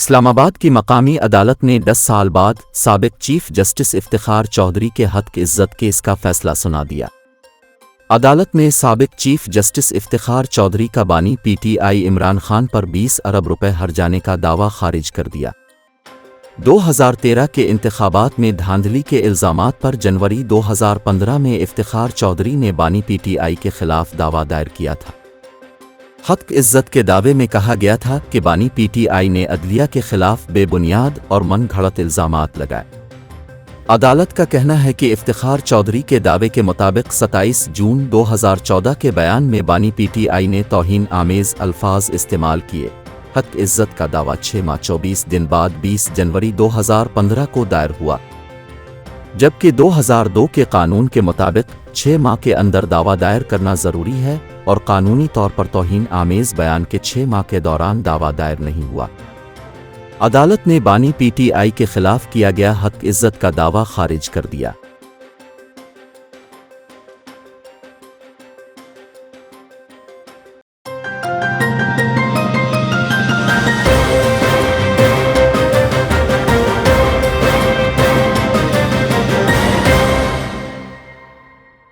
इस्लामाबाद की मकामी अदालत ने 10 साल बाद साबिक चीफ जस्टिस इफ्तिखार चौधरी के हक इज़्ज़त केस का फैसला सुना दिया। अदालत ने साबिक चीफ जस्टिस इफ्तिखार चौधरी का बानी पीटीआई इमरान खान पर 20 अरब रुपए हर्जाने का दावा खारिज कर दिया। 2013 के इंतखाबात में धांधली के इल्ज़ामात पर जनवरी 2015 में इफ्तिखार चौधरी ने बानी पीटीआई के खिलाफ दावा दायर किया था। हक इज़्ज़त के दावे में कहा गया था कि बानी पीटीआई ने अदलिया के खिलाफ बेबुनियाद और मन घड़त इल्ज़ामात लगाए। अदालत का कहना है कि इफ्तिखार चौधरी के दावे के मुताबिक 27 जून 2014 के बयान में बानी पीटीआई ने तौहीन आमेज़ अल्फाज इस्तेमाल किए। हक इज़्ज़त का दावा 6 माह 24 दिन बाद 20 जनवरी 2015 को दायर हुआ, जबकि 2002 के कानून के मुताबिक 6 माह के अंदर दावा दायर करना ज़रूरी है और कानूनी तौर पर तौहीन आमेज़ बयान के 6 माह के दौरान दावा दायर नहीं हुआ। अदालत ने बानी पीटीआई के खिलाफ किया गया हक इज़्ज़त का दावा खारिज कर दिया।